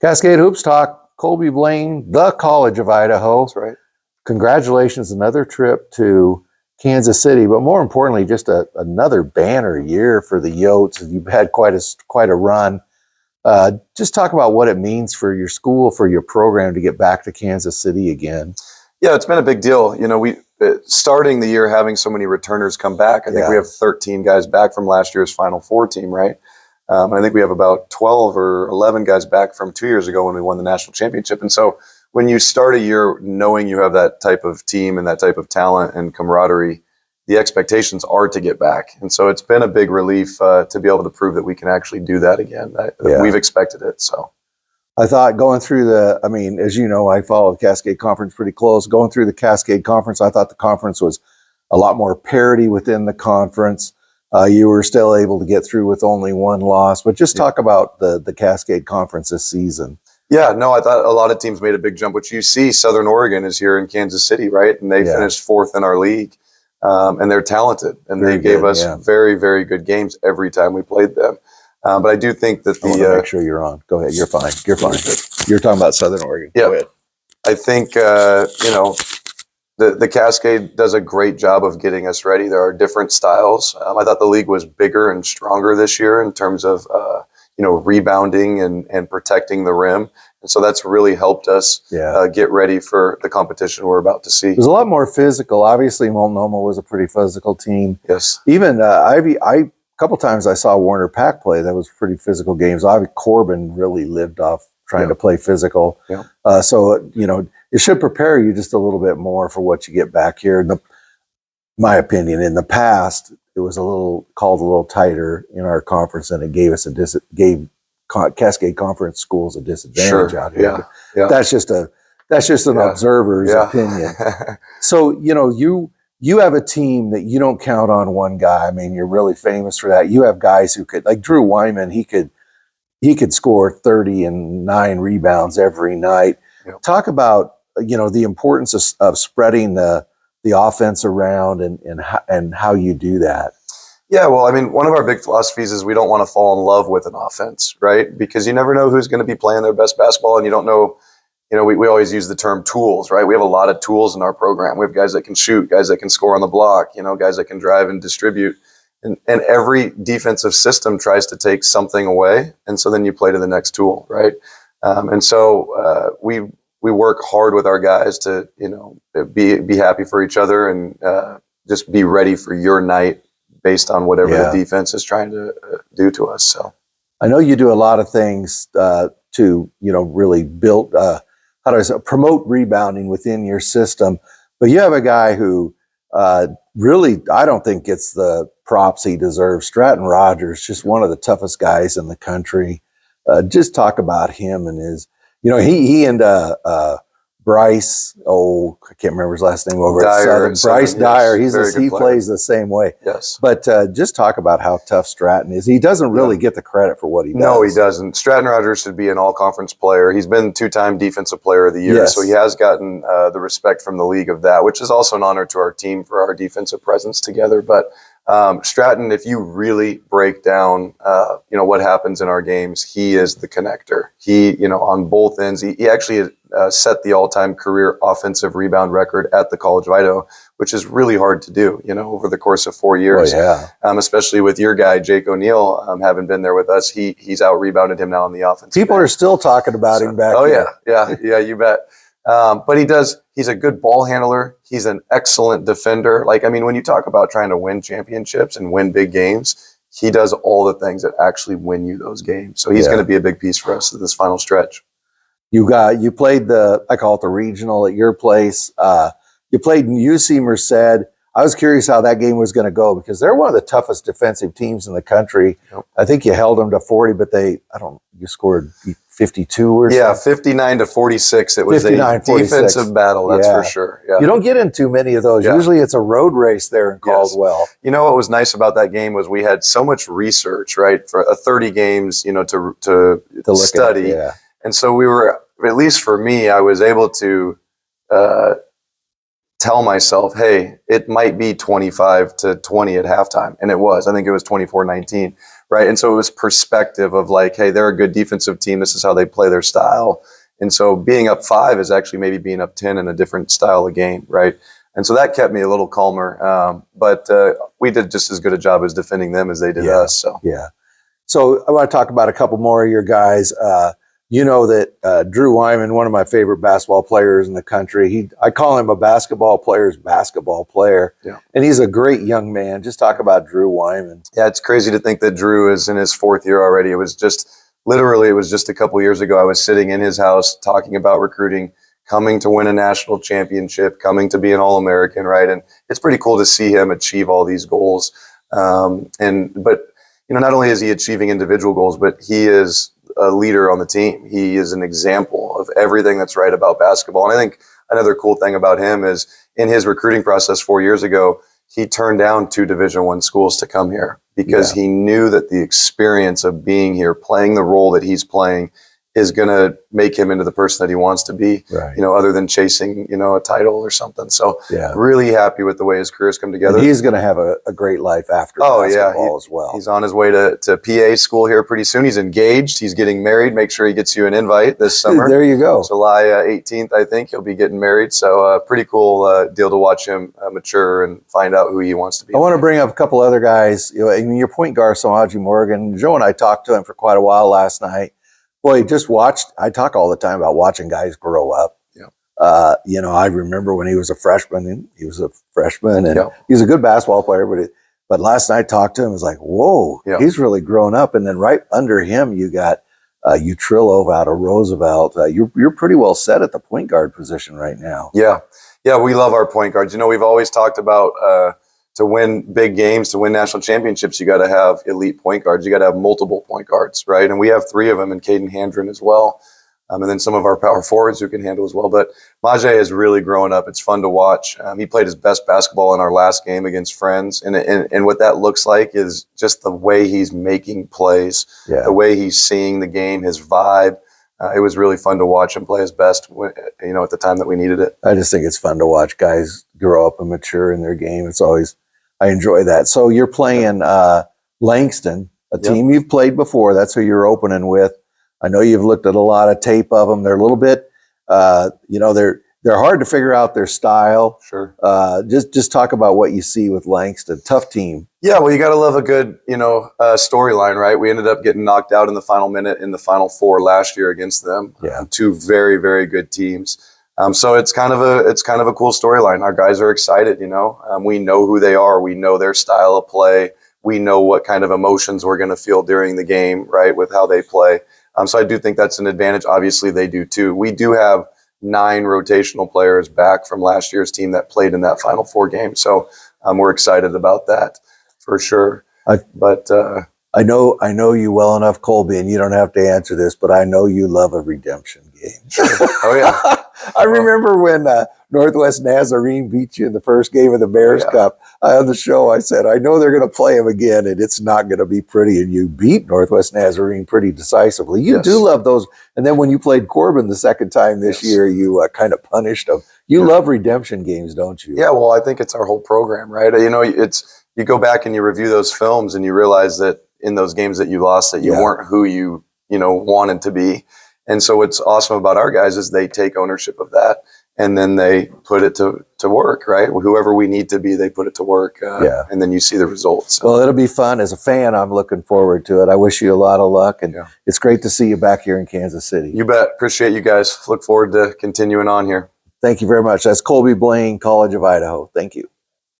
Cascade Hoops Talk, Colby Blaine, the College of Idaho. That's right. Congratulations, another trip to Kansas City, but more importantly, just another banner year for the Yotes. You've had quite a run. Just talk about what it means for your school, for your program to get back to Kansas City again. Yeah, it's been a big deal. We starting the year having so many returners come back. I think we have 13 guys back from last year's Final Four team, right? I think we have about 12 or 11 guys back from 2 years ago when we won the national championship. And so when you start a year knowing you have that type of team and that type of talent and camaraderie, the expectations are to get back. And so it's been a big relief to be able to prove that we can actually do that again. We've expected it. So I thought going through as you know, I follow the Cascade Conference pretty close. Going through the Cascade Conference, I thought the conference was a lot more parity within the conference. You were still able to get through with only one loss, but just talk about the Cascade Conference this season. Yeah, no, I thought a lot of teams made a big jump, which you see Southern Oregon is here in Kansas City, right? And they finished fourth in our league. And they're talented, and they gave us very, very good games every time we played them. But I do think that I want to make sure you're on. Go ahead. You're fine. You're fine. You're talking about Southern Oregon. Yeah. Go ahead. I think, the Cascade does a great job of getting us ready. There are different styles. I thought the league was bigger and stronger this year in terms of, rebounding and protecting the rim. And so that's really helped us get ready for the competition we're about to see. It was a lot more physical. Obviously, Multnomah was a pretty physical team. Yes. Even a couple times I saw Warner Pack play. That was pretty physical games. Corbin really lived off trying to play physical. Yeah. So, it should prepare you just a little bit more for what you get back here. My opinion, in the past, it was called a little tighter in our conference, and it gave us gave Cascade Conference schools a disadvantage out here. Yeah. That's just an observer's opinion. So, you have a team that you don't count on one guy. I mean, you're really famous for that. You have guys who could, like Drew Wyman, he could score 30 and 9 rebounds every night. Yep. Talk about, the importance of spreading the offense around and how you do that. Yeah, well, I mean, one of our big philosophies is we don't want to fall in love with an offense, right? Because you never know who's going to be playing their best basketball, and you don't know, we always use the term tools, right? We have a lot of tools in our program. We have guys that can shoot, guys that can score on the block, guys that can drive and distribute. And every defensive system tries to take something away, and so then you play to the next tool, right? And so we work hard with our guys to, be happy for each other and just be ready for your night bassay whatever the defense is trying to do to us. So I know you do a lot of things to, really build, promote rebounding within your system, but you have a guy who really, I don't think gets the props he deserves. Stratton Rogers, just one of the toughest guys in the country. Just talk about him and his, he and Bryce, I can't remember his last name over at Southern. Bryce Dyer, he plays the same way. Yes. But just talk about how tough Stratton is. He doesn't really get the credit for what he does. No, he doesn't. Stratton Rogers should be an all-conference player. He's been 2-time Defensive Player of the Year, so he has gotten the respect from the league of that, which is also an honor to our team for our defensive presence together. But Stratton, if you really break down, what happens in our games, he is the connector. He, on both ends, he actually set the all-time career offensive rebound record at the College of Idaho, which is really hard to do, over the course of 4 years. Especially with your guy, Jake O'Neal, having been there with us, he's out-rebounded him now on the offense. People are still talking about him back there. Yeah, you bet. But he's a good ball handler. He's an excellent defender. When you talk about trying to win championships and win big games, he does all the things that actually win you those games. So he's going to be a big piece for us at this final stretch. You played I call it the regional at your place. You played in UC Merced. I was curious how that game was going to go because they're one of the toughest defensive teams in the country. Yep. I think you held them to 40, but you scored 52 or something. Yeah, 59 to 46. It was a defensive battle, that's for sure. Yeah. You don't get in too many of those. Yeah. Usually it's a road race there in Caldwell. Yes. What was nice about that game was we had so much research, right, for 30 games, to study. And so we were, at least for me, I was able to tell myself, hey, it might be 25 to 20 at halftime. And it was. I think it was 24-19. right? And so it was perspective of like, hey, they're a good defensive team. This is how they play their style. And so being up 5 is actually maybe being up 10 in a different style of game, right? And so that kept me a little calmer. But we did just as good a job as defending them as they did us. So yeah. So I want to talk about a couple more of your guys. You know that Drew Wyman, one of my favorite basketball players in the country, I call him a basketball player's basketball player. Yeah. And he's a great young man. Just talk about Drew Wyman. Yeah, it's crazy to think that Drew is in his 4th year already. It was just a couple years ago. I was sitting in his house talking about recruiting, coming to win a national championship, coming to be an All-American, right? And it's pretty cool to see him achieve all these goals. But not only is he achieving individual goals, but he is a leader on the team. He is an example of everything that's right about basketball. And I think another cool thing about him is in his recruiting process 4 years ago, he turned down 2 Division I schools to come here because he knew that the experience of being here, playing the role that he's playing, is going to make him into the person that he wants to be, other than chasing, a title or something. So really happy with the way his career's come together. And he's going to have a great life after basketball as well. He's on his way to PA school here pretty soon. He's engaged. He's getting married. Make sure he gets you an invite this summer. There you go. July 18th, I think he'll be getting married. So pretty cool deal to watch him mature and find out who he wants to be. I want to bring up a couple other guys. Your point guard, Samaji Morgan. Joe and I talked to him for quite a while last night. Boy, I talk all the time about watching guys grow up. Yeah. I remember when he was a freshman, and he's a good basketball player, but last night I talked to him, it was like, whoa, he's really grown up. And then right under him, you got Utrillo out of Roosevelt. You're pretty well set at the point guard position right now. Yeah. Yeah, we love our point guards. We've always talked about to win big games, to win national championships, you got to have elite point guards. You got to have multiple point guards, right? And we have 3 of them, and Caden Handren as well. And then some of our power forwards who can handle as well. But Majay has really grown up. It's fun to watch. He played his best basketball in our last game against Friends. And what that looks like is just the way he's making plays, the way he's seeing the game, his vibe. It was really fun to watch him play his best, at the time that we needed it. I just think it's fun to watch guys grow up and mature in their game. I enjoy that. So you're playing Langston, a team you've played before. That's who you're opening with. I know you've looked at a lot of tape of them. They're a little bit, they're hard to figure out their style. Sure. Just talk about what you see with Langston. Tough team. Yeah, well, you got to love a good, storyline, right? We ended up getting knocked out in the final minute in the Final Four last year against them. Yeah. 2 very, very good teams. So it's kind of a cool storyline. Our guys are excited, we know who they are. We know their style of play. We know what kind of emotions we're going to feel during the game, right, with how they play. So I do think that's an advantage. Obviously, they do too. We do have 9 rotational players back from last year's team that played in that Final Four game. So we're excited about that for sure. I know you well enough, Colby, and you don't have to answer this, but I know you love a redemption game. Sure. Oh, yeah. I remember when Northwest Nazarene beat you in the first game of the Bears Cup. On the show, I said, I know they're going to play them again, and it's not going to be pretty. And you beat Northwest Nazarene pretty decisively. You do love those. And then when you played Corbin the second time this year, you kind of punished them. You love redemption games, don't you? Yeah, well, I think it's our whole program, right? You go back and you review those films, and you realize that in those games that you lost, that you weren't who you wanted to be. And so what's awesome about our guys is they take ownership of that, and then they put it to work, right? Whoever we need to be, they put it to work, and then you see the results. So. Well, it'll be fun. As a fan, I'm looking forward to it. I wish you a lot of luck, and it's great to see you back here in Kansas City. You bet. Appreciate you guys. Look forward to continuing on here. Thank you very much. That's Colby Blaine, College of Idaho. Thank you.